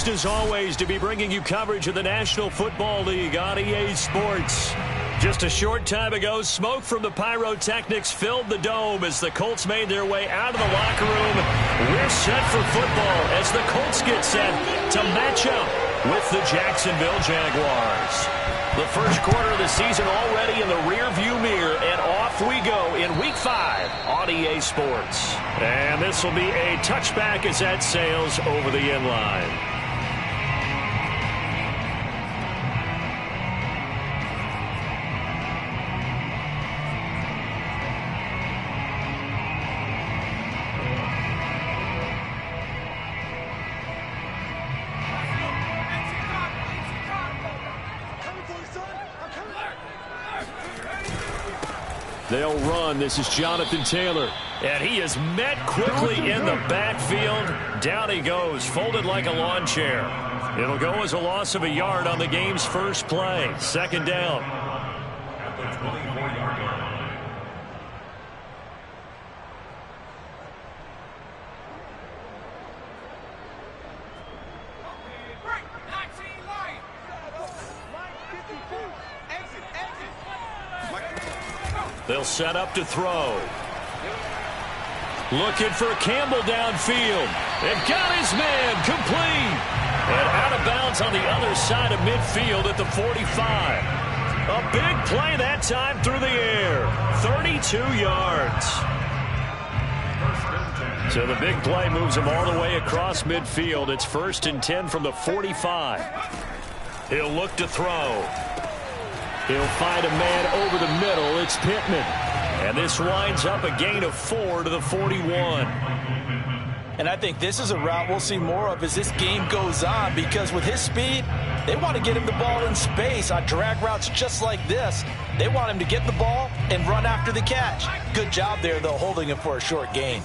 Pleased as always to be bringing you coverage of the National Football League on EA Sports. Just a short time ago, smoke from the pyrotechnics filled the dome as the Colts made their way out of the locker room. We're set for football as the Colts get set to match up with the Jacksonville Jaguars. The first quarter of the season already in the rearview mirror, and off we go in Week 5 on EA Sports. And this will be a touchback as that sails over the end line. They'll run. This is Jonathan Taylor. And he is met quickly in the backfield. Down he goes, folded like a lawn chair. It'll go as a loss of a yard on the game's first play. Second down. They'll set up to throw. Looking for Campbell downfield. They've got his man complete. And out of bounds on the other side of midfield at the 45. A big play that time through the air. 32 yards. So the big play moves him all the way across midfield. It's 1st and 10 from the 45. He'll look to throw. He'll find a man over the middle. It's Pittman. And this winds up a gain of 4 to the 41. And I think this is a route we'll see more of as this game goes on, because with his speed, they want to get him the ball in space on drag routes just like this. They want him to get the ball and run after the catch. Good job there, though, holding him for a short gain.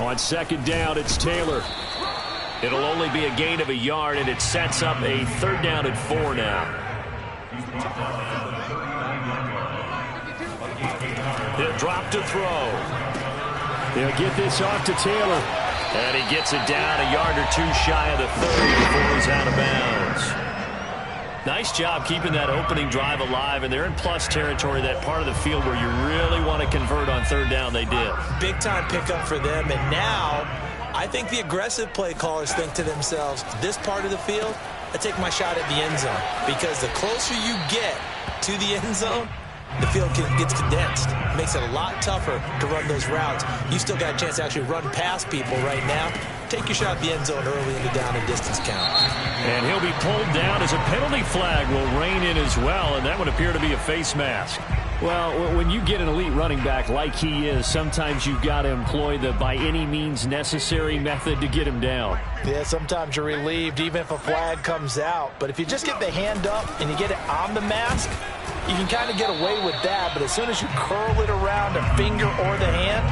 On second down, it's Taylor. It'll only be a gain of a yard, and it sets up a 3rd down and 4 now. He'll drop to throw. He'll get this off to Taylor. And he gets it down a yard or 2 shy of the 30 before he's out of bounds. Nice job keeping that opening drive alive, and they're in plus territory, that part of the field where you really want to convert on 3rd down. They did. Big-time pickup for them, and now I think the aggressive play callers think to themselves, this part of the field, I take my shot at the end zone. Because the closer you get to the end zone, the field gets condensed. It makes it a lot tougher to run those routes. You still got a chance to actually run past people right now. Take your shot at the end zone early in the down and distance count. And he'll be pulled down as a penalty flag will rein in as well, and that would appear to be a face mask. Well, when you get an elite running back like he is, sometimes you've got to employ the by any means necessary method to get him down. Yeah, sometimes you're relieved even if a flag comes out. But if you just get the hand up and you get it on the mask, you can kind of get away with that. But as soon as you curl it around a finger or the hand,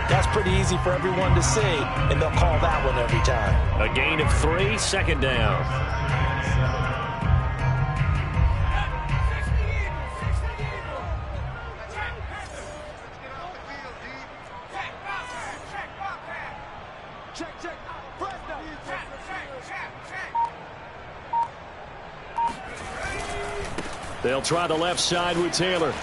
that's pretty easy for everyone to see, and they'll call that one every time. A gain of 3, 2nd down. They'll try the left side with Taylor.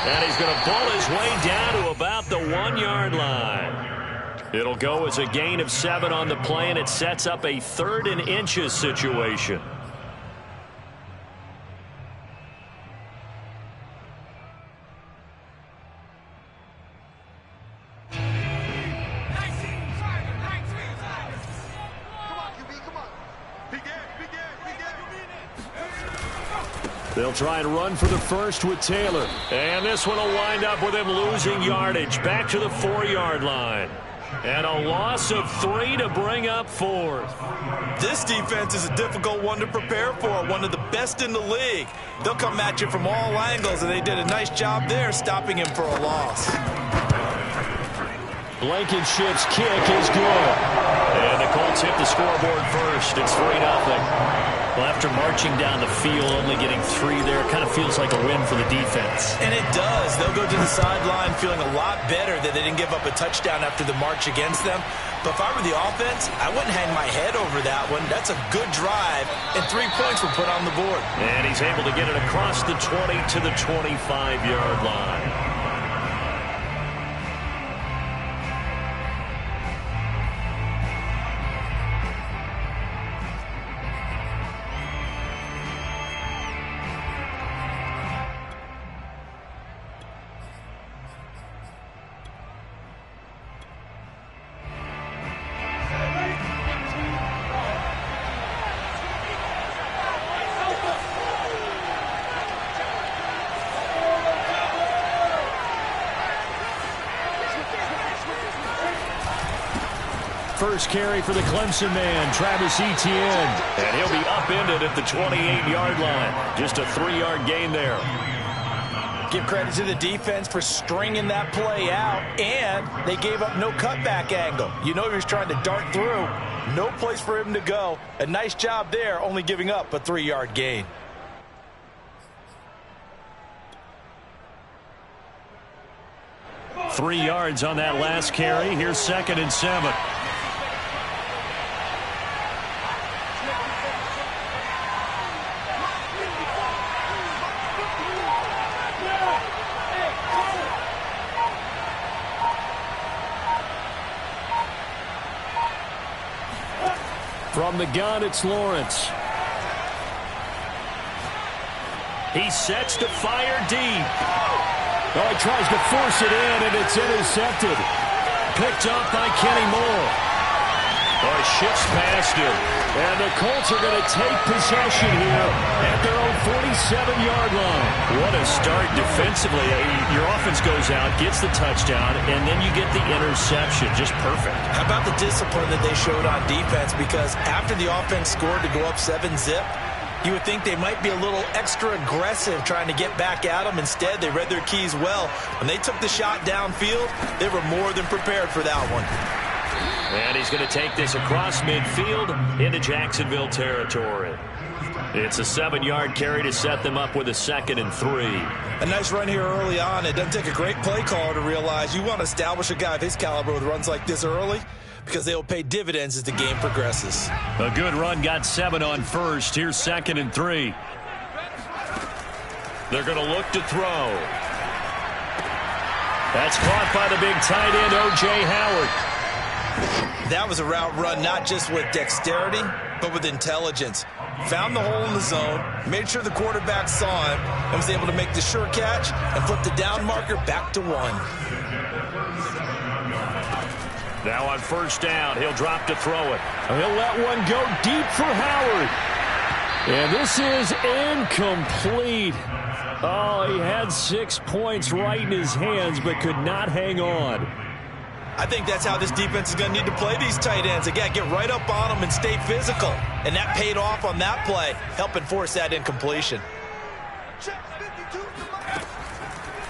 And he's going to pull his way down to about the 1-yard line. It'll go as a gain of 7 on the play, and it sets up a 3rd and inches situation. They'll try and run for the first with Taylor. And this one will wind up with him losing yardage back to the 4-yard line. And a loss of 3 to bring up 4th. This defense is a difficult one to prepare for, one of the best in the league. They'll come at you from all angles, and they did a nice job there stopping him for a loss. Blankenship's kick is good. And the Colts hit the scoreboard first. It's 3-0. Well, after marching down the field, only getting 3 there, it kind of feels like a win for the defense. And it does. They'll go to the sideline feeling a lot better that they didn't give up a touchdown after the march against them. But if I were the offense, I wouldn't hang my head over that one. That's a good drive, and 3 points were put on the board. And he's able to get it across the 20 to the 25-yard line. First carry for the Clemson man, Travis Etienne. And he'll be upended at the 28-yard line. Just a 3-yard gain there. Give credit to the defense for stringing that play out, and they gave up no cutback angle. You know he was trying to dart through. No place for him to go. A nice job there, only giving up a 3-yard gain. Three yards on that last carry. Here's 2nd and 7. From the gun, it's Lawrence. He sets to fire deep. Oh, he tries to force it in, and it's intercepted. Picked up by Kenny Moore. Oh, he shifts past him. And the Colts are going to take possession here at their own 47-yard line. What a start defensively. Your offense goes out, gets the touchdown, and then you get the interception. Just perfect. How about the discipline that they showed on defense? Because after the offense scored to go up 7-zip, you would think they might be a little extra aggressive trying to get back at them. Instead, they read their keys well. When they took the shot downfield, they were more than prepared for that one. And he's going to take this across midfield into Jacksonville territory. It's a 7-yard carry to set them up with a 2nd and 3. A nice run here early on. It doesn't take a great play caller to realize you want to establish a guy of his caliber with runs like this early, because they will pay dividends as the game progresses. A good run, got 7 on first. Here's 2nd and 3. They're going to look to throw. That's caught by the big tight end, O.J. Howard. That was a route run not just with dexterity, but with intelligence. Found the hole in the zone, made sure the quarterback saw him, and was able to make the sure catch and flip the down marker back to 1. Now on first down, he'll drop to throw it. He'll let one go deep for Howard. And this is incomplete. Oh, he had 6 points right in his hands, but could not hang on. I think that's how this defense is going to need to play these tight ends. Again, get right up on them and stay physical. And that paid off on that play, helping force that incompletion.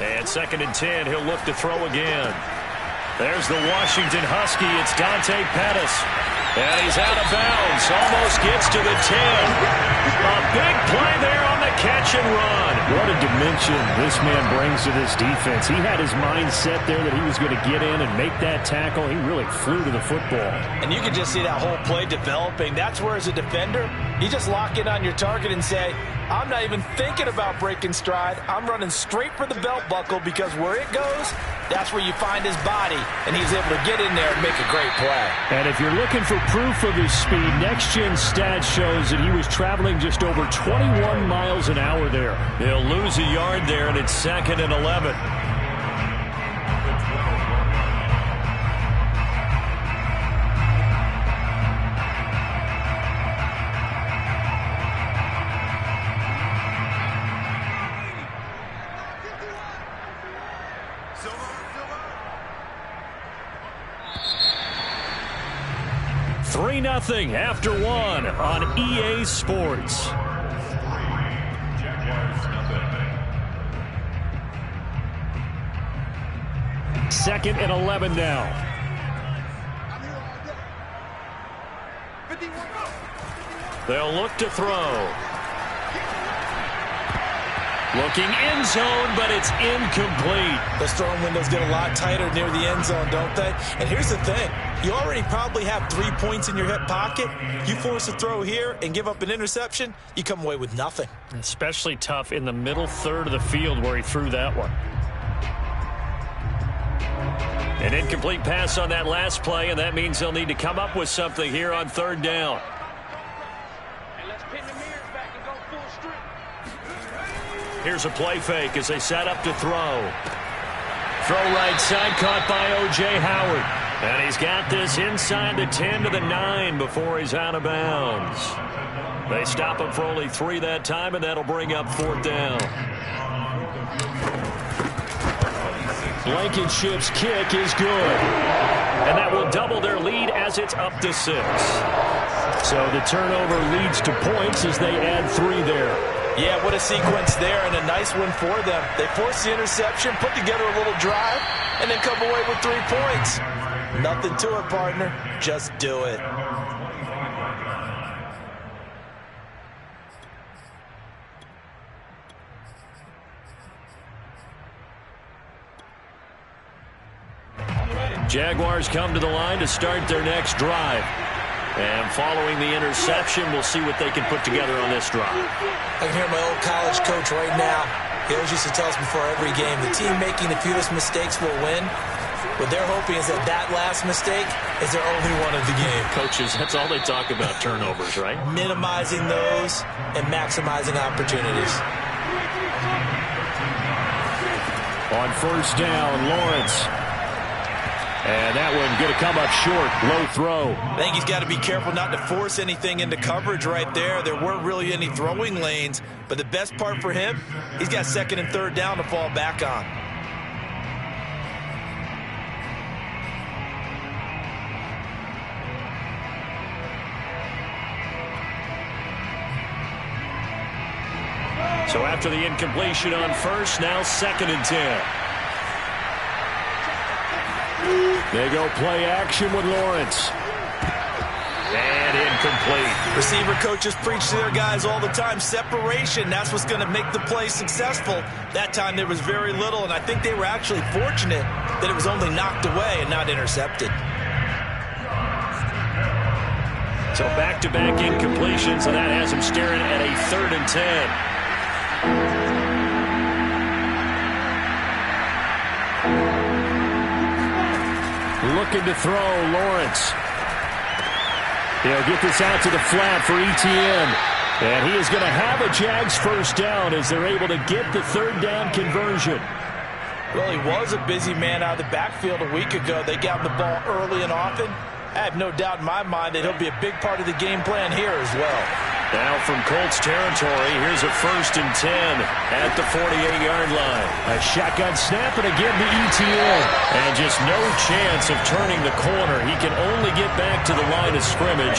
And 2nd and 10, he'll look to throw again. There's the Washington Husky. It's Dante Pettis. And he's out of bounds. Almost gets to the 10. A big play there on the catch and run. What a dimension this man brings to this defense. He had his mind set there that he was going to get in and make that tackle. He really flew to the football. And you can just see that whole play developing. That's where, as a defender, you just lock in on your target and say, I'm not even thinking about breaking stride. I'm running straight for the belt buckle, because where it goes, that's where you find his body, and he's able to get in there and make a great play. And if you're looking for proof of his speed, Next Gen Stats shows that he was traveling just over 21 miles an hour there. He'll lose a yard there, and it's 2nd and 11. Nothing after 1 on EA Sports. Second and 11 now. They'll look to throw. Looking end zone, but it's incomplete. Those throwing windows get a lot tighter near the end zone, don't they? And here's the thing. You already probably have 3 points in your hip pocket. You force a throw here and give up an interception, you come away with nothing. Especially tough in the middle third of the field where he threw that one. An incomplete pass on that last play, and that means they'll need to come up with something here on third down. Here's a play fake as they set up to throw. Throw right side, caught by O.J. Howard. And he's got this inside the 10 to the 9 before he's out of bounds. They stop him for only 3 that time, and that'll bring up fourth down. Blankenship's kick is good. And that will double their lead as it's up to 6. So the turnover leads to points as they add 3 there. Yeah, what a sequence there, and a nice one for them. They force the interception, put together a little drive, and then come away with 3 points. Nothing to it, partner. Just do it. Jaguars come to the line to start their next drive. And following the interception, we'll see what they can put together on this drive. I can hear my old college coach right now. He always used to tell us before every game, the team making the fewest mistakes will win. What they're hoping is that last mistake is their only one of the game. Coaches, that's all they talk about, turnovers, right? Minimizing those and maximizing opportunities. On first down, Lawrence. And that one going to come up short. Low throw. I think he's got to be careful not to force anything into coverage right there. There weren't really any throwing lanes. But the best part for him, he's got second and third down to fall back on. So after the incompletion on first, now second and 10. They go play action with Lawrence. And incomplete. Receiver coaches preach to their guys all the time. Separation, that's what's going to make the play successful. That time there was very little, and I think they were actually fortunate that it was only knocked away and not intercepted. So back-to-back incompletions, and that has him staring at a third and 10. Looking to throw, Lawrence. He'll get this out to the flat for Etienne. And he is going to have a Jags first down as they're able to get the third down conversion. Well, he was a busy man out of the backfield a week ago. They got him the ball early and often. I have no doubt in my mind that he'll be a big part of the game plan here as well. Now from Colts territory, here's a first and 10 at the 48-yard line. A shotgun snap and again to Etienne. And just no chance of turning the corner. He can only get back to the line of scrimmage.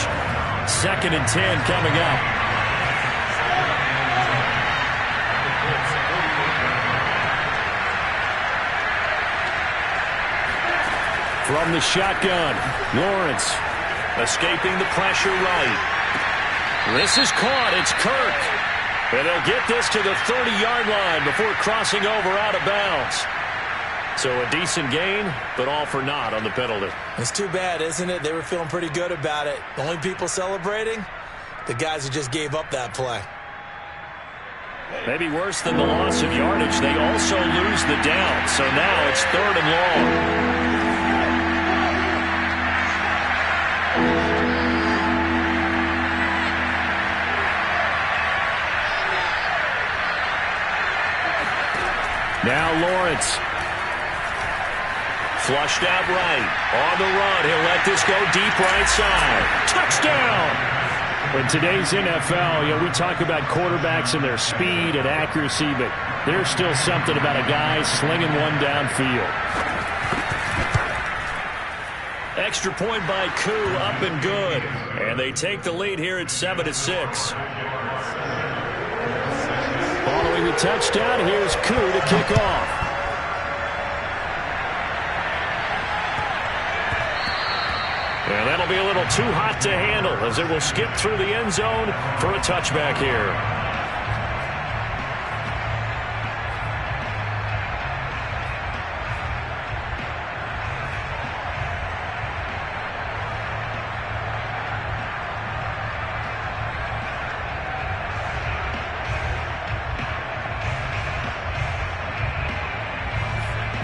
Second and 10 coming up. From the shotgun, Lawrence. Escaping the pressure right. This is caught. It's Kirk. And they'll get this to the 30-yard line before crossing over out of bounds. So a decent gain, but all for naught on the penalty. It's too bad, isn't it? They were feeling pretty good about it. The only people celebrating, the guys who just gave up that play. Maybe worse than the loss of yardage, they also lose the down. So now it's third and long. Now Lawrence. Flushed out right. On the run. He'll let this go deep right side. Touchdown! In today's NFL, we talk about quarterbacks and their speed and accuracy, but there's still something about a guy slinging one downfield. Extra point by Koo, up and good. And they take the lead here at 7-6. Following the touchdown, here's Koo to kick off. And that'll be a little too hot to handle as it will skip through the end zone for a touchback here.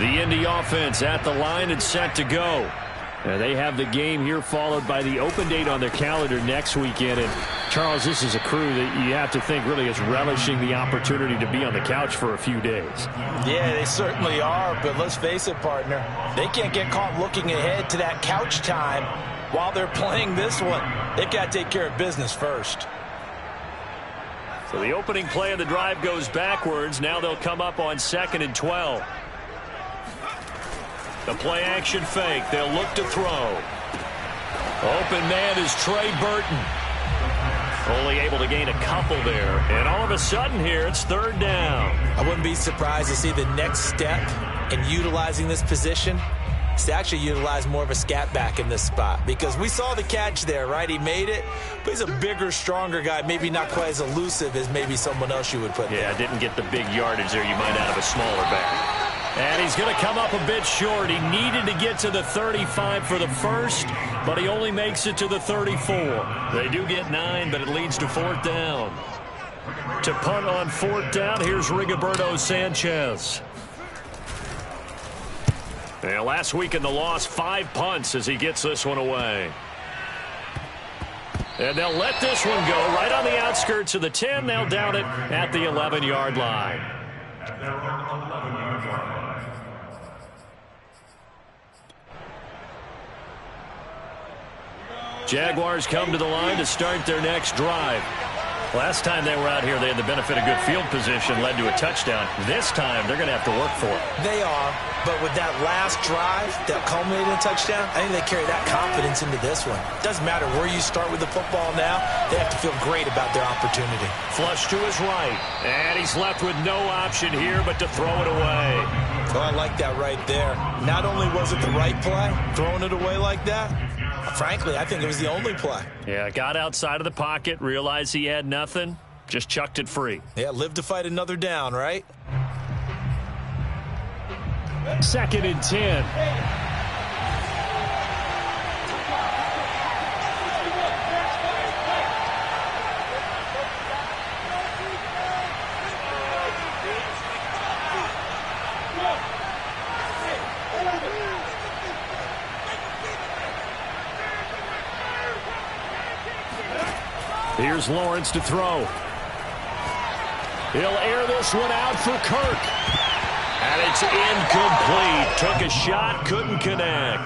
The Indy offense at the line and set to go. And they have the game here followed by the open date on their calendar next weekend. And, Charles, this is a crew that you have to think really is relishing the opportunity to be on the couch for a few days. Yeah, they certainly are. But let's face it, partner, they can't get caught looking ahead to that couch time while they're playing this one. They've got to take care of business first. So the opening play of the drive goes backwards. Now they'll come up on 2nd and 12. The play action fake. They'll look to throw. Open man is Trey Burton. Only able to gain a couple there. And all of a sudden here, it's 3rd down. I wouldn't be surprised to see the next step in utilizing this position is to actually utilize more of a scat back in this spot. Because we saw the catch there, right? He made it. But he's a bigger, stronger guy. Maybe not quite as elusive as maybe someone else you would put there. Yeah, didn't get the big yardage there you might out of a smaller back. And he's going to come up a bit short. He needed to get to the 35 for the first, but he only makes it to the 34. They do get 9, but it leads to 4th down. To punt on 4th down, here's Rigoberto Sanchez. And last week in the loss, 5 punts as he gets this one away. And they'll let this one go right on the outskirts of the 10. They'll down it at the 11-yard line. Jaguars come to the line to start their next drive. Last time they were out here, they had the benefit of good field position, led to a touchdown. This time, they're going to have to work for it. They are, but with that last drive that culminated in a touchdown, I think they carry that confidence into this one. Doesn't matter where you start with the football now, they have to feel great about their opportunity. Flush to his right, and he's left with no option here but to throw it away. Oh, I like that right there. Not only was it the right play, throwing it away like that, frankly, I think it was the only play. Yeah, got outside of the pocket, realized he had nothing, just chucked it free. Yeah, live to fight another down, right? 2nd and 10. Here's Lawrence to throw. He'll air this one out for Kirk. And it's incomplete. Took a shot, couldn't connect.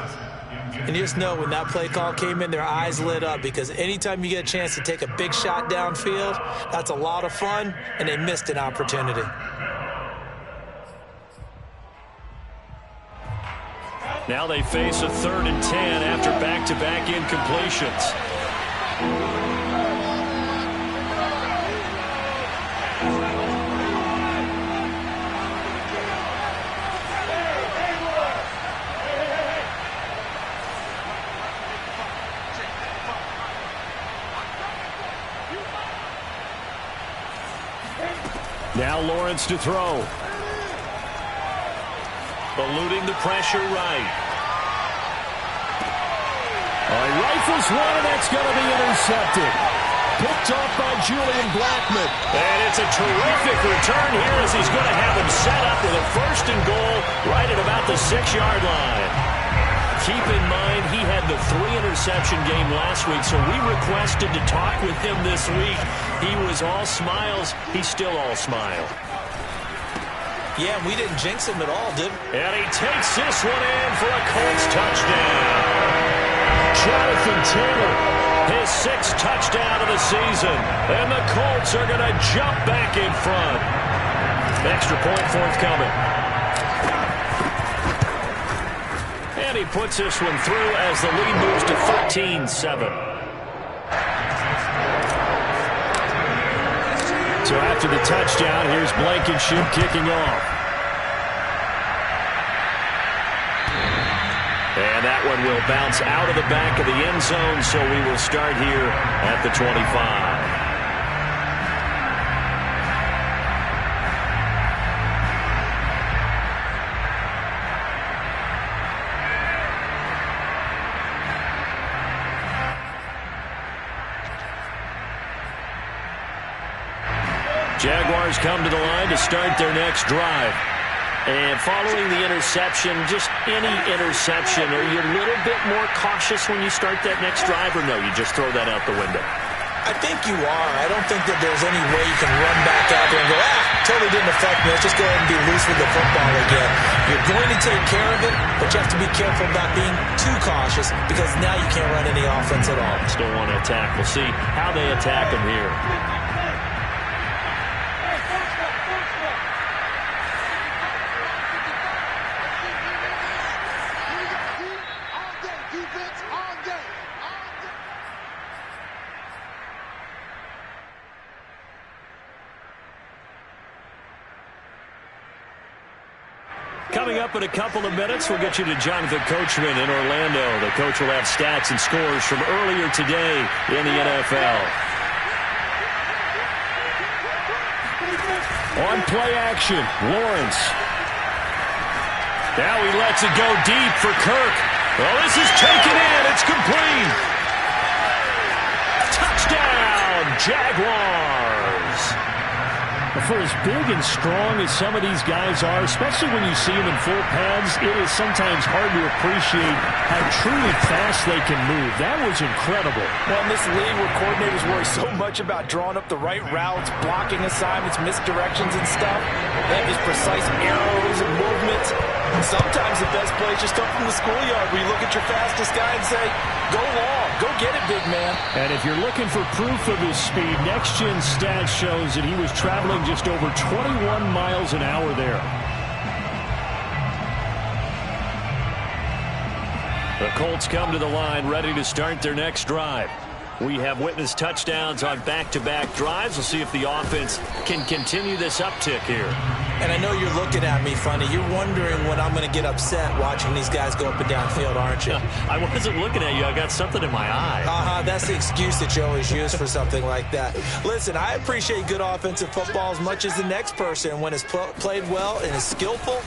And you just know when that play call came in, their eyes lit up because anytime you get a chance to take a big shot downfield, that's a lot of fun, and they missed an opportunity. Now they face a 3rd and 10 after back-to-back incompletions. Now Lawrence to throw. Eluding the pressure right. Rifles one, and that's going to be intercepted. Picked off by Julian Blackmon. And it's a terrific return here as he's going to have him set up with a 1st and goal right at about the 6-yard line. Keep in mind, he had the 3-interception game last week, so we requested to talk with him this week. He was all smiles. He's still all smile. Yeah, we didn't jinx him at all, did we? And he takes this one in for a Colts touchdown. Jonathan Taylor, his 6th touchdown of the season. And the Colts are going to jump back in front. Extra point forthcoming. And he puts this one through as the lead moves to 13-7. So after the touchdown, here's Blankenship kicking off. And that one will bounce out of the back of the end zone, so we will start here at the 25. Jaguars come to the line to start their next drive. And following the interception, just any interception, are you a little bit more cautious when you start that next drive, or no, you just throw that out the window? I think you are. I don't think that there's any way you can run back out there and go, totally didn't affect me. Let's just go ahead and be loose with the football again. You're going to take care of it, but you have to be careful about being too cautious because now you can't run any offense at all. Still want to attack. We'll see how they attack them here. Coming up in a couple of minutes, we'll get you to Jonathan Coachman in Orlando. The coach will have stats and scores from earlier today in the NFL. On play action, Lawrence. Now he lets it go deep for Kirk. Well, this is taken in. It's complete. Touchdown, Jaguars. For as big and strong as some of these guys are, especially when you see them in full pads, it is sometimes hard to appreciate how truly fast they can move. That was incredible. Well, in this league where coordinators worry so much about drawing up the right routes, blocking assignments, misdirections and stuff, they have these precise arrows and movements. And sometimes the best plays just come from the schoolyard where you look at your fastest guy and say, go long, go get it, big man. And if you're looking for proof of his speed, Next Gen Stats shows that he was traveling just over 21 miles an hour there. The Colts come to the line ready to start their next drive. We have witnessed touchdowns on back-to-back drives. We'll see if the offense can continue this uptick here. And I know you're looking at me funny. You're wondering when I'm going to get upset watching these guys go up and down field, aren't you? I wasn't looking at you. I got something in my eye. That's the excuse that you always use for something like that. Listen, I appreciate good offensive football as much as the next person. When it's played well and is skillful,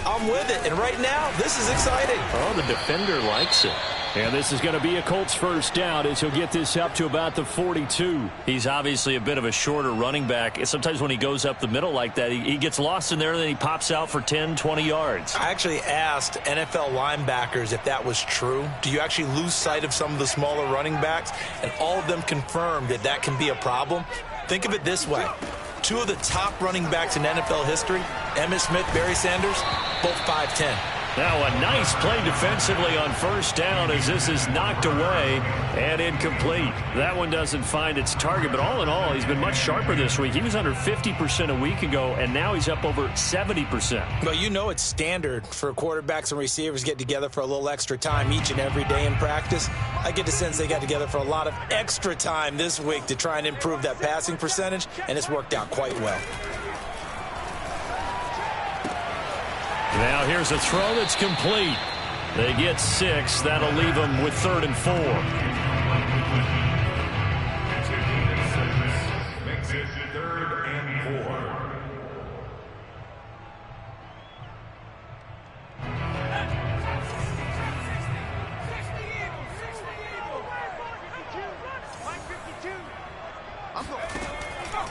I'm with it. And right now, this is exciting. Oh, the defender likes it. And this is going to be a Colts first down as he'll get this up to about the 42. He's obviously a bit of a shorter running back. Sometimes when he goes up the middle like that, he gets lost in there and then he pops out for 10, 20 yards. I actually asked NFL linebackers if that was true. Do you actually lose sight of some of the smaller running backs? And all of them confirmed that that can be a problem. Think of it this way. Two of the top running backs in NFL history, Emmitt Smith, Barry Sanders, both 5'10". Now a nice play defensively on first down as this is knocked away and incomplete. That one doesn't find its target, but all in all, he's been much sharper this week. He was under 50% a week ago, and now he's up over 70%. Well, you know it's standard for quarterbacks and receivers get together for a little extra time each and every day in practice. I get the sense they got together for a lot of extra time this week to try and improve that passing percentage, and it's worked out quite well. Now here's a throw that's complete. They get 6. That'll leave them with 3rd and 4. Makes it 3rd and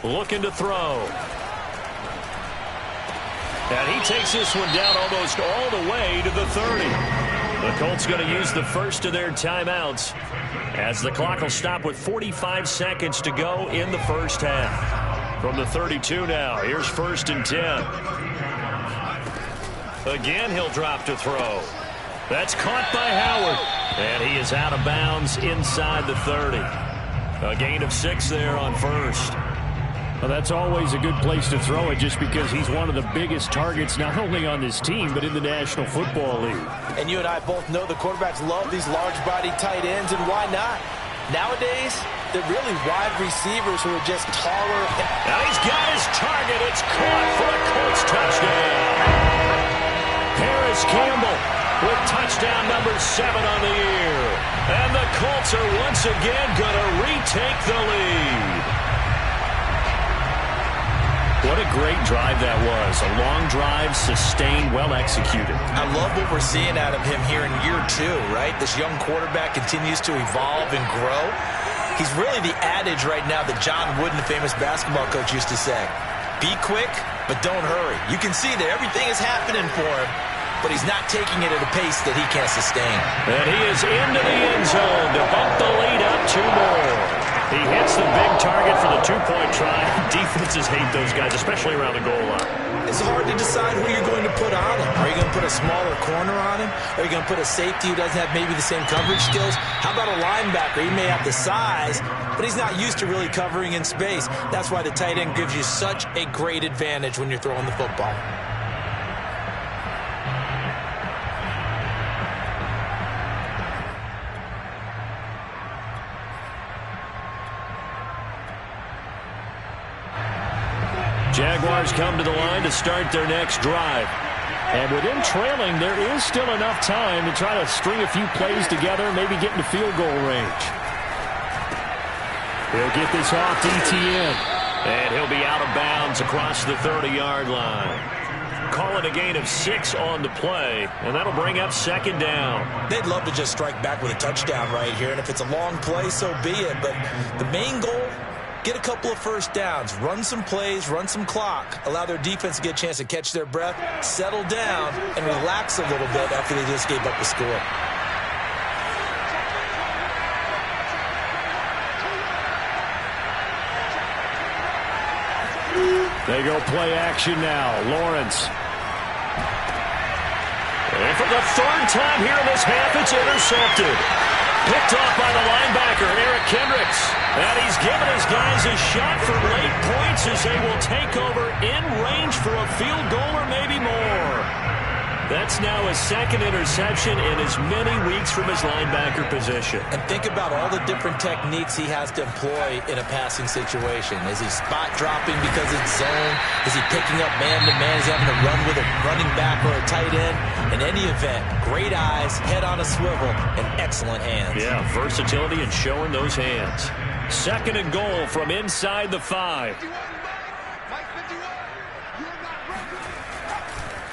4. Looking to throw. And he takes this one down almost all the way to the 30. The Colts going to use the first of their timeouts as the clock will stop with 45 seconds to go in the first half. From the 32 now, here's 1st and 10. Again, he'll drop to throw. That's caught by Howard. And he is out of bounds inside the 30. A gain of 6 there on first. Well, that's always a good place to throw it just because he's one of the biggest targets not only on this team but in the National Football League. And you and I both know the quarterbacks love these large-bodied tight ends, and why not? Nowadays, they're really wide receivers who are just taller. Now he's got his target. It's caught for a Colts touchdown. Paris Campbell with touchdown number 7 on the year. And the Colts are once again going to retake the lead. What a great drive that was. A long drive, sustained, well executed. I love what we're seeing out of him here in year 2, right? This young quarterback continues to evolve and grow. He's really the adage right now that John Wooden, the famous basketball coach, used to say. Be quick, but don't hurry. You can see that everything is happening for him, but he's not taking it at a pace that he can't sustain. And he is into the end zone to bump the lead up 2 more. He hits the big target for the 2-point try. Defenses hate those guys, especially around the goal line. It's hard to decide who you're going to put on him. Are you going to put a smaller corner on him? Are you going to put a safety who doesn't have maybe the same coverage skills? How about a linebacker? He may have the size, but he's not used to really covering in space. That's why the tight end gives you such a great advantage when you're throwing the football. Jaguars come to the line to start their next drive. And with them trailing, there is still enough time to try to string a few plays together, maybe get into field goal range. He'll get this off to ETN. And he'll be out of bounds across the 30-yard line. Call it a gain of 6 on the play, and that'll bring up 2nd down. They'd love to just strike back with a touchdown right here, and if it's a long play, so be it. But the main goal, get a couple of first downs, run some plays, run some clock, allow their defense to get a chance to catch their breath, settle down, and relax a little bit after they just gave up the score. They go play action now. Lawrence. And for the 3rd time here in this half, it's intercepted. Picked off by the linebacker, Eric Kendricks. And he's given his guys a shot for late points as they will take over in range for a field goal or maybe more. That's now his 2nd interception in as many weeks from his linebacker position. And think about all the different techniques he has to employ in a passing situation. Is he spot dropping because it's zone? Is he picking up man-to-man? Is he having to run with a running back or a tight end? In any event, great eyes, head on a swivel, and excellent hands. Yeah, versatility and showing those hands. 2nd and goal from inside the 5.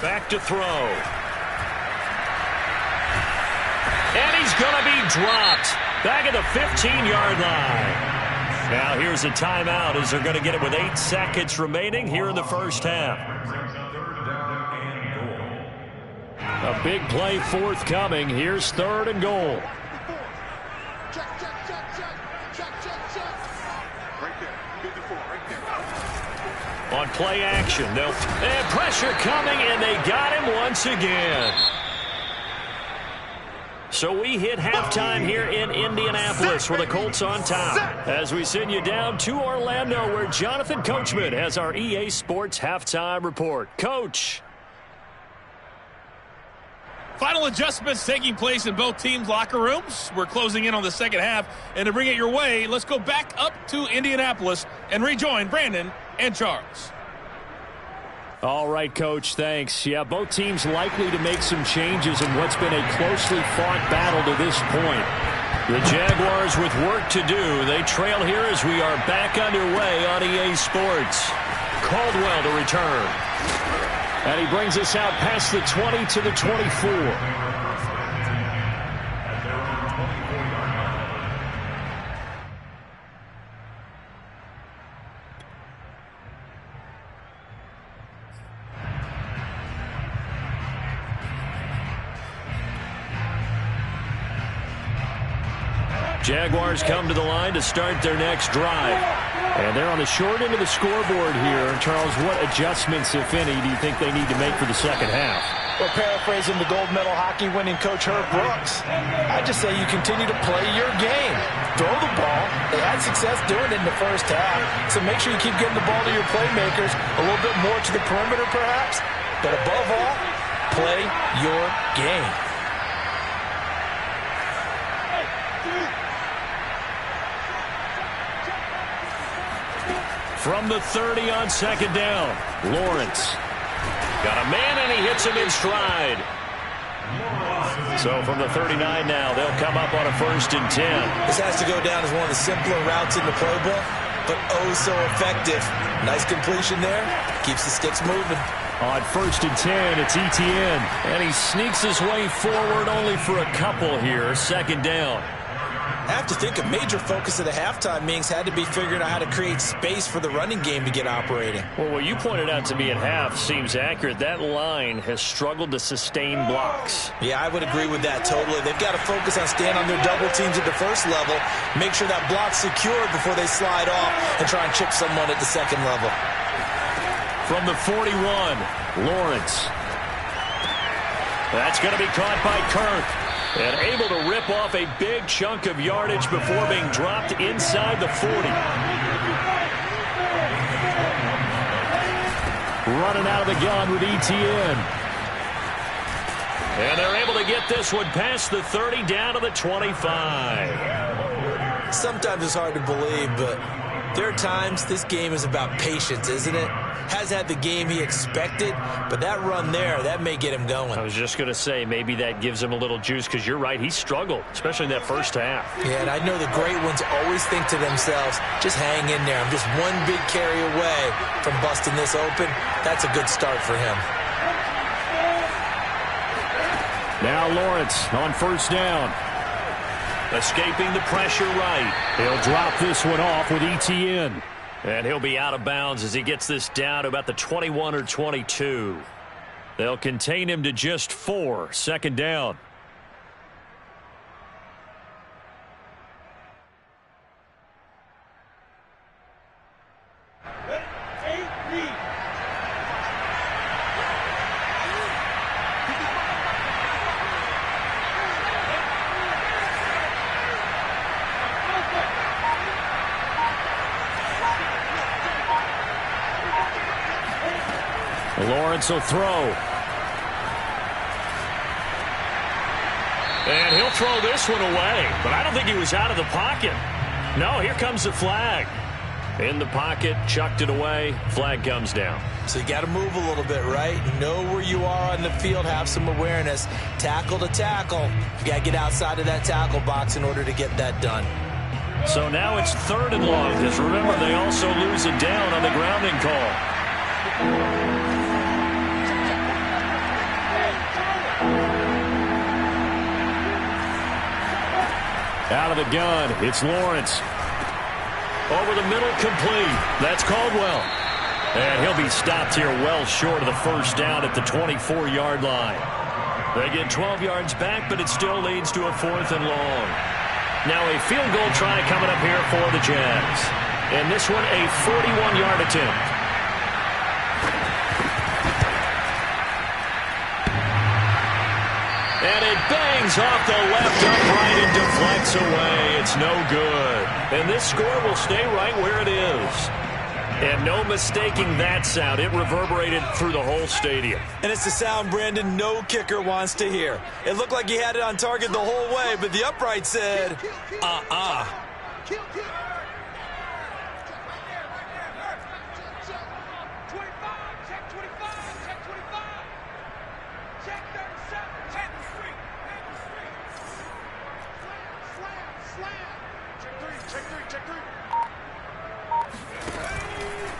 Back to throw. And he's going to be dropped. Back at the 15-yard line. Now here's a timeout as they're going to get it with 8 seconds remaining here in the first half. A big play forthcoming. Here's 3rd and goal. On play action, and pressure coming, and they got him once again. So we hit halftime here in Indianapolis with the Colts on top. As we send you down to Orlando, where Jonathan Coachman has our EA Sports halftime report. Coach. Final adjustments taking place in both teams' locker rooms. We're closing in on the second half. And to bring it your way, let's go back up to Indianapolis and rejoin Brandon and Charles. All right, Coach, thanks. Yeah, both teams likely to make some changes in what's been a closely fought battle to this point. The Jaguars with work to do. They trail here as we are back underway on EA Sports. Caldwell to return. And he brings us out past the 20 to the 24. Jaguars come to the line to start their next drive. And they're on the short end of the scoreboard here. Charles, what adjustments, if any, do you think they need to make for the second half? Well, paraphrasing the gold medal hockey winning coach Herb Brooks, I just say you continue to play your game. Throw the ball. They had success doing it in the first half. So make sure you keep getting the ball to your playmakers, a little bit more to the perimeter perhaps. But above all, play your game. From the 30 on second down, Lawrence. Got a man, and he hits him in stride. So from the 39 now, they'll come up on a 1st and 10. This has to go down as one of the simpler routes in the playbook, but oh so effective. Nice completion there. Keeps the sticks moving. On 1st and 10, it's Etienne. And he sneaks his way forward only for a couple here. 2nd down. I have to think a major focus of the halftime meetings had to be figuring out how to create space for the running game to get operating. Well, what you pointed out to me at half seems accurate. That line has struggled to sustain blocks. Yeah, I would agree with that totally. They've got to focus on staying on their double teams at the first level, make sure that block's secured before they slide off and try and chip someone at the second level. From the 41, Lawrence. That's going to be caught by Kirk. And able to rip off a big chunk of yardage before being dropped inside the 40. Running out of the gun with Etienne. And they're able to get this one past the 30 down to the 25. Sometimes it's hard to believe, but there are times this game is about patience, isn't it? Has had the game he expected, but that run there, that may get him going. I was just going to say, maybe that gives him a little juice, because you're right, he struggled, especially in that first half. Yeah, and I know the great ones always think to themselves, just hang in there. I'm just one big carry away from busting this open. That's a good start for him. Now Lawrence on 1st down. Escaping the pressure right. He'll drop this one off with Etienne. And he'll be out of bounds as he gets this down to about the 21 or 22. They'll contain him to just 4. 2nd down. Lawrence will throw. And he'll throw this one away. But I don't think he was out of the pocket. No, here comes the flag. In the pocket, chucked it away. Flag comes down. So you got to move a little bit, right? Know where you are on the field, have some awareness. Tackle to tackle. You got to get outside of that tackle box in order to get that done. So now it's 3rd and long, because remember, they also lose it down on the grounding call. Out of the gun, it's Lawrence. Over the middle, complete. That's Caldwell. And he'll be stopped here well short of the 1st down at the 24-yard line. They get 12 yards back, but it still leads to a 4th and long. Now a field goal try coming up here for the Jags. And this one a 41-yard attempt. And it bangs off the left upright and deflects away. It's no good. And this score will stay right where it is. And no mistaking that sound. It reverberated through the whole stadium. And it's the sound, Brandon, no kicker wants to hear. It looked like he had it on target the whole way, but the upright said,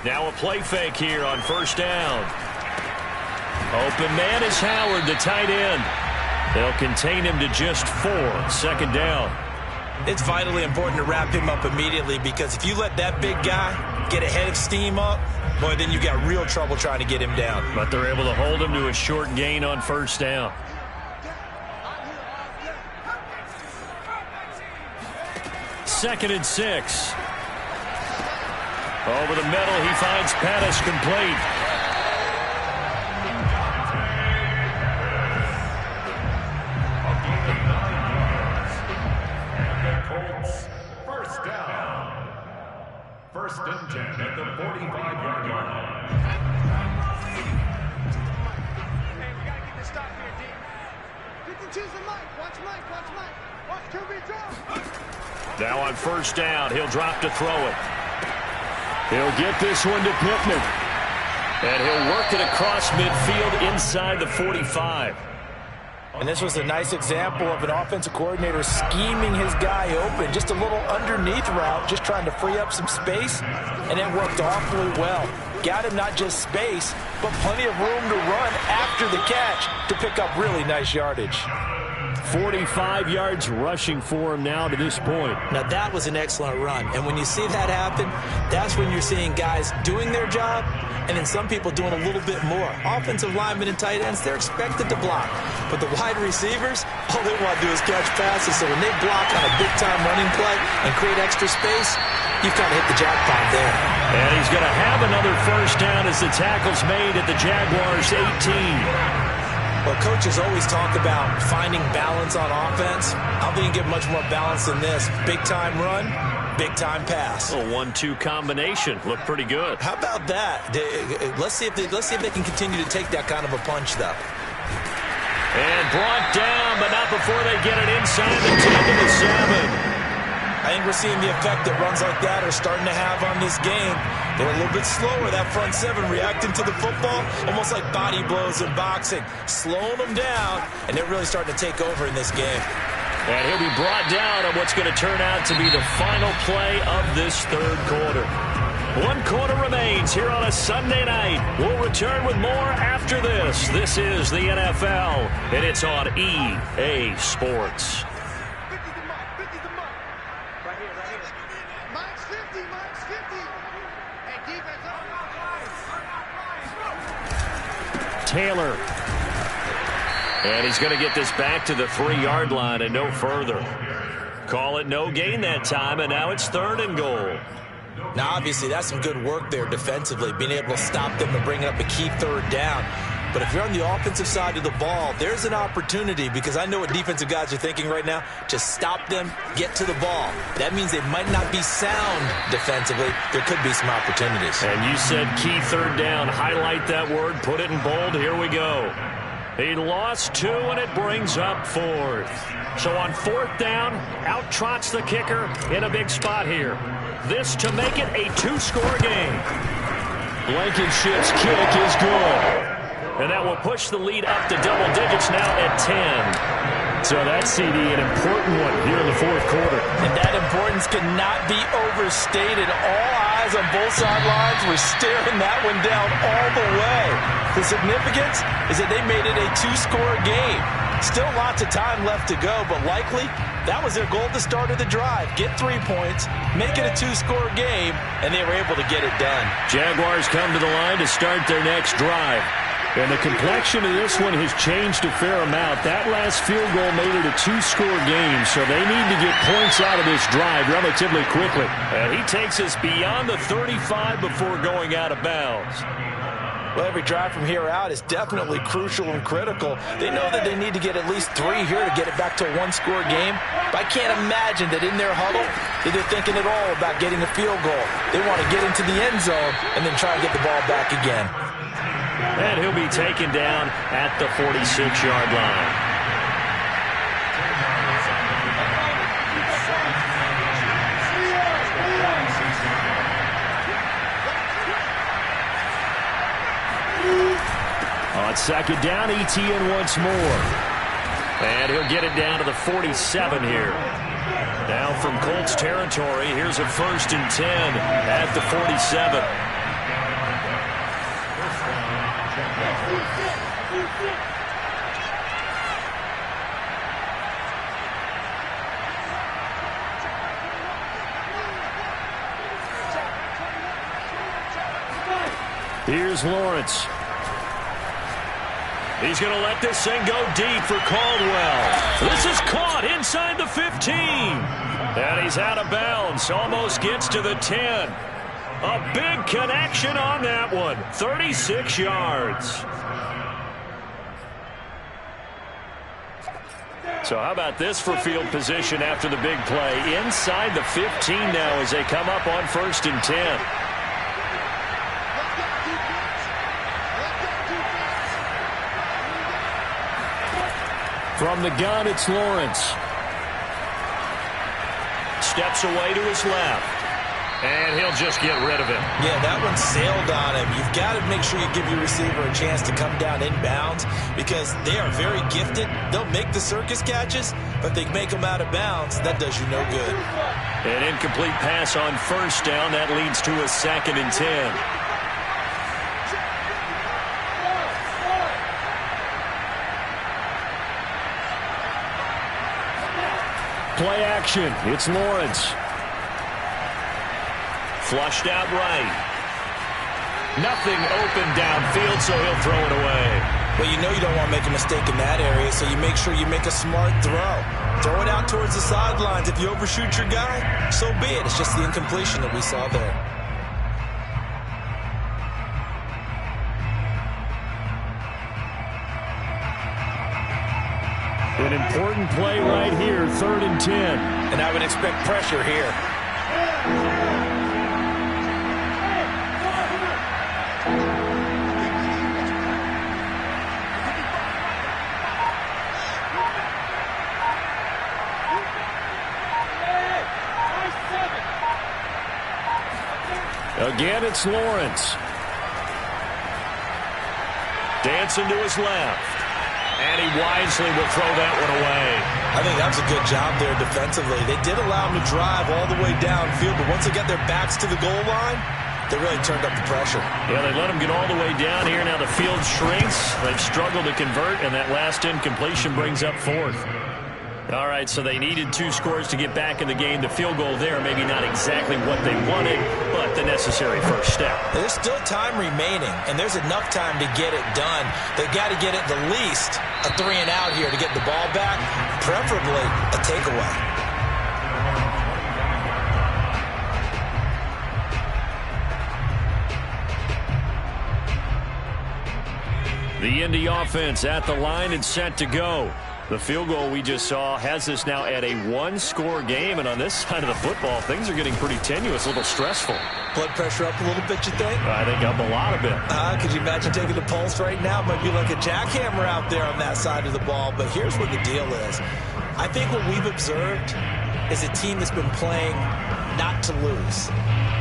Now a play fake here on 1st down. Open man is Howard, the tight end. They'll contain him to just 4. 2nd down. It's vitally important to wrap him up immediately, because if you let that big guy get a head of steam up, boy, then you got real trouble trying to get him down. But they're able to hold him to a short gain on 1st down. Second and 6. Over the middle, he finds Pettis complete. Colts, 1st down. 1st and 10 at the 45-yard line. Hey, we got to get this stop here, D. You can choose the mic. Watch Mike. Watch Mike. Watch QB drop. Now on 1st down, he'll drop to throw it. He'll get this one to Pittman. And he'll work it across midfield inside the 45. And this was a nice example of an offensive coordinator scheming his guy open. Just a little underneath route, just trying to free up some space, and it worked awfully well. Got him not just space, but plenty of room to run after the catch to pick up really nice yardage. 45 yards rushing for him now to this point. Now, that was an excellent run. And when you see that happen, that's when you're seeing guys doing their job and then some people doing a little bit more. Offensive linemen and tight ends, they're expected to block. But the wide receivers, all they want to do is catch passes. So when they block on a big-time running play and create extra space, you've kind of hit the jackpot there. And he's going to have another first down as the tackle's made at the Jaguars' 18. Well, coaches always talk about finding balance on offense. I don't think you get much more balance than this. Big-time run, big-time pass. A 1-2 combination. Looked pretty good. How about that? Let's see if they can continue to take that kind of a punch, though. And brought down, but not before they get it inside the 10 to the 7. I think we're seeing the effect that runs like that are starting to have on this game. They're a little bit slower, that front seven, reacting to the football, almost like body blows in boxing, slowing them down, and they're really starting to take over in this game. And he'll be brought down on what's going to turn out to be the final play of this third quarter. 1 quarter remains here on a Sunday night. We'll return with more after this. This is the NFL, and it's on EA Sports. Taylor. And he's going to get this back to the 3-yard line and no further. Call it no gain that time, and now it's 3rd and goal. Now, obviously, that's some good work there defensively, being able to stop them and bring up a key 3rd down. But if you're on the offensive side of the ball, there's an opportunity, because I know what defensive guys are thinking right now. Just stop them, get to the ball. That means they might not be sound defensively. There could be some opportunities. And you said key 3rd down. Highlight that word. Put it in bold. Here we go. He lost 2, and it brings up 4th. So on 4th down, out trots the kicker in a big spot here. This to make it a 2-score game. Blankenship's kick is good. And that will push the lead up to double digits now at 10. So that, CD, an important one here in the 4th quarter. And that importance cannot be overstated. All eyes on both sidelines were staring that one down all the way. The significance is that they made it a 2-score game. Still lots of time left to go, but likely that was their goal at the start of the drive. Get 3 points, make it a 2-score game, and they were able to get it done. Jaguars come to the line to start their next drive. And the complexion of this one has changed a fair amount. That last field goal made it a 2-score game, so they need to get points out of this drive relatively quickly. And he takes us beyond the 35 before going out of bounds. Well, every drive from here out is definitely crucial and critical. They know that they need to get at least 3 here to get it back to a 1-score game. But I can't imagine that in their huddle that they're thinking at all about getting a field goal. They want to get into the end zone and then try and get the ball back again. And he'll be taken down at the 46-yard line. On 2nd down, ETN once more. And he'll get it down to the 47 here. Now from Colts territory, here's a 1st and 10 at the 47. Here's Lawrence. He's going to let this thing go deep for Caldwell. This is caught inside the 15. And he's out of bounds. Almost gets to the 10. A big connection on that one. 36 yards. So how about this for field position after the big play? Inside the 15 now as they come up on 1st and 10. From the gun, it's Lawrence. Steps away to his left. And he'll just get rid of him. Yeah, that one sailed on him. You've got to make sure you give your receiver a chance to come down inbounds because they are very gifted. They'll make the circus catches, but they make them out of bounds. That does you no good. An incomplete pass on first down. That leads to a 2nd and 10. Play action. It's Lawrence. Flushed out right. Nothing open downfield, so he'll throw it away. Well, you know you don't want to make a mistake in that area, so you make sure you make a smart throw. Throw it out towards the sidelines. If you overshoot your guy, so be it. It's just the incompletion that we saw there. An important play right here, 3rd and 10. And I would expect pressure here. Again, it's Lawrence. Dancing to his left. And he wisely will throw that one away. I think that was a good job there defensively. They did allow him to drive all the way downfield, but once they got their backs to the goal line, they really turned up the pressure. Yeah, they let him get all the way down here. Now the field shrinks. They've struggled to convert, and that last incompletion brings up 4th. All right, so they needed 2 scores to get back in the game. The field goal there, maybe not exactly what they wanted, but the necessary first step. There's still time remaining, and there's enough time to get it done. They've got to get it the least a 3 and out here to get the ball back, preferably a takeaway. The Indy offense at the line and set to go. The field goal we just saw has us now at a 1-score game, and on this side of the football, things are getting pretty tenuous, a little stressful. Blood pressure up a little bit, you think? I think up a lot of it. Could you imagine taking the pulse right now? It might be like a jackhammer out there on that side of the ball, but here's what the deal is. I think what we've observed is a team that's been playing not to lose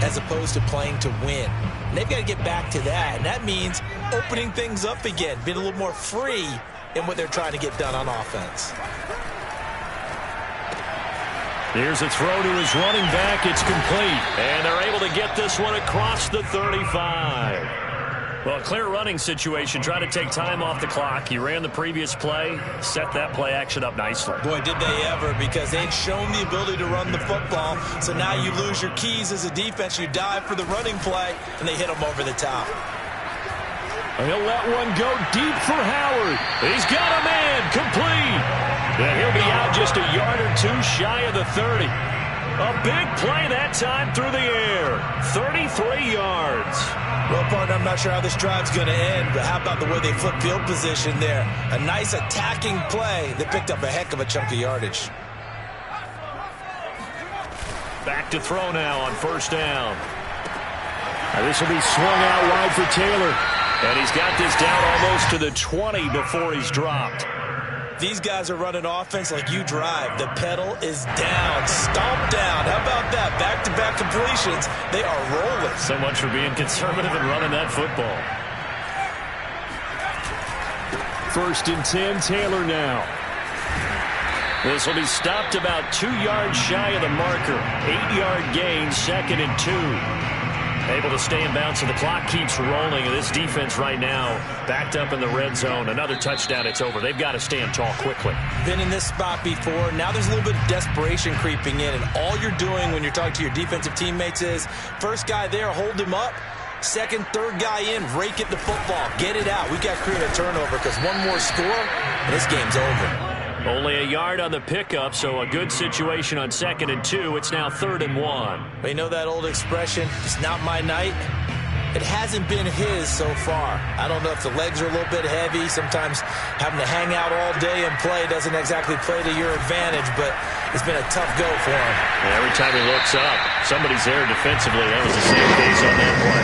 as opposed to playing to win. And they've got to get back to that, and that means opening things up again, being a little more free in what they're trying to get done on offense. Here's a throw to his running back. It's complete. And they're able to get this one across the 35. Well, a clear running situation. Try to take time off the clock. He ran the previous play, set that play action up nicely. Boy, did they ever, because they'd shown the ability to run the football. So now you lose your keys as a defense. You dive for the running play, and they hit them over the top. He'll let one go deep for Howard. He's got a man, complete. And he'll be out just a yard or 2 shy of the 30. A big play that time through the air. 33 yards. Well, partner, I'm not sure how this drive's going to end, but how about the way they flip field position there? A nice attacking play that picked up a heck of a chunk of yardage. Back to throw now on first down. This will be swung out wide for Taylor. And he's got this down almost to the 20 before he's dropped. These guys are running offense like you drive. The pedal is down, stomp down. How about that? Back-to-back completions. They are rolling. So much for being conservative and running that football. 1st and 10, Taylor now. This will be stopped about 2 yards shy of the marker. 8-yard gain, 2nd and 2. Able to stay in bounds, so the clock keeps rolling. And this defense right now backed up in the red zone. Another touchdown, it's over. They've got to stand tall quickly. Been in this spot before. Now there's a little bit of desperation creeping in. And all you're doing when you're talking to your defensive teammates is, first guy there, hold him up. Second, third guy in, rake it the football. Get it out. We've got to create a turnover because one more score, and this game's over. Only a yard on the pickup, so a good situation on 2nd and 2. It's now 3rd and 1. You know that old expression, it's not my night? It hasn't been his so far. I don't know if the legs are a little bit heavy. Sometimes having to hang out all day and play doesn't exactly play to your advantage, but it's been a tough go for him. And every time he looks up, somebody's there defensively. That was the same case on that play.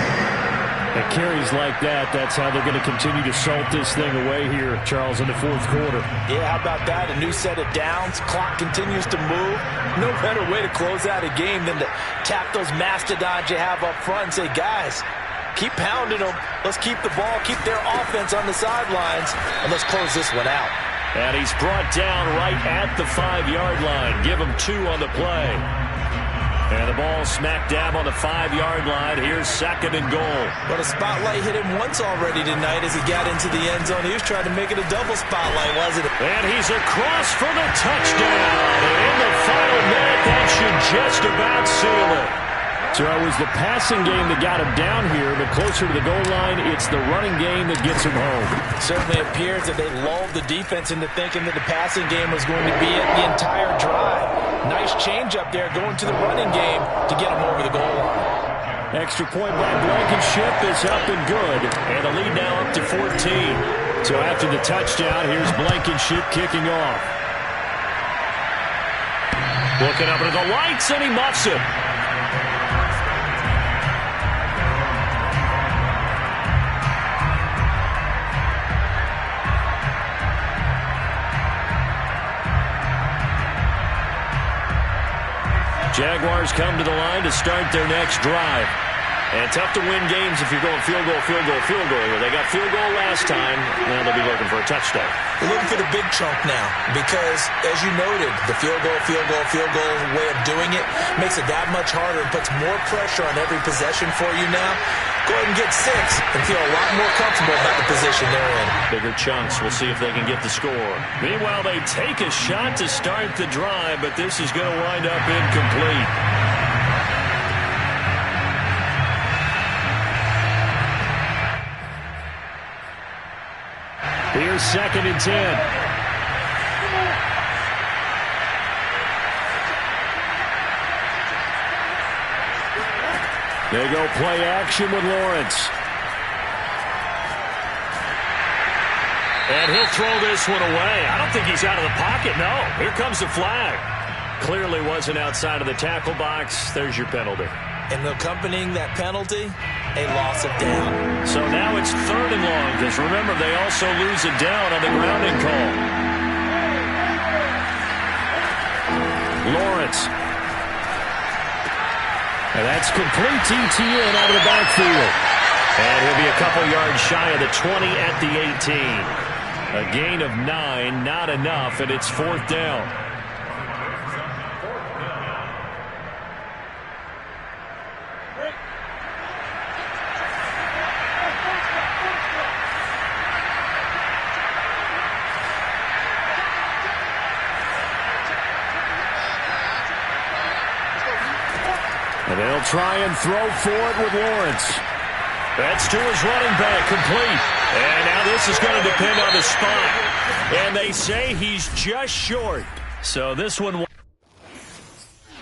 And carries like that, that's how they're going to continue to salt this thing away here, Charles, in the fourth quarter. Yeah, how about that? A new set of downs. Clock continues to move. No better way to close out a game than to tap those mastodons you have up front and say, guys, keep pounding them. Let's keep the ball, keep their offense on the sidelines, and let's close this one out. And he's brought down right at the 5-yard line. Give him 2 on the play. And the ball smack dab on the 5-yard line. Here's 2nd and goal. But a spotlight hit him once already tonight as he got into the end zone. He was trying to make it a double spotlight, wasn't it? And he's across for the touchdown. And in the final minute, that should just about seal it. So it was the passing game that got him down here, but closer to the goal line, it's the running game that gets him home. It certainly appears that they lulled the defense into thinking that the passing game was going to be it the entire drive. Nice change up there going to the running game to get him over the goal line. Extra point by Blankenship is up and good, and the lead now up to 14. So after the touchdown, here's Blankenship kicking off. Looking up into the lights, and he muffs it. Jaguars come to the line to start their next drive. And tough to win games if you're going field goal, field goal, field goal. They got field goal last time. Now they'll be looking for a touchdown. They're looking for the big chunk now because, as you noted, the field goal way of doing it makes it that much harder and puts more pressure on every possession for you now. Go ahead and get 6 and feel a lot more comfortable about the position they're in. Bigger chunks. We'll see if they can get the score. Meanwhile, they take a shot to start the drive, but this is going to wind up incomplete. Here's 2nd and 10. They go play action with Lawrence. And he'll throw this one away. I don't think he's out of the pocket, no. Here comes the flag. Clearly wasn't outside of the tackle box. There's your penalty. And accompanying that penalty, a loss of down. So now it's 3rd and long, because remember, they also lose a down on the grounding call. Lawrence. And that's complete to ETN out of the backfield. And he'll be a couple yards shy of the 20 at the 18. A gain of 9, not enough, and it's 4th down. And they'll try and throw for it with Lawrence. That's to his running back, complete. And now this is going to depend on the spot. And they say he's just short. So this one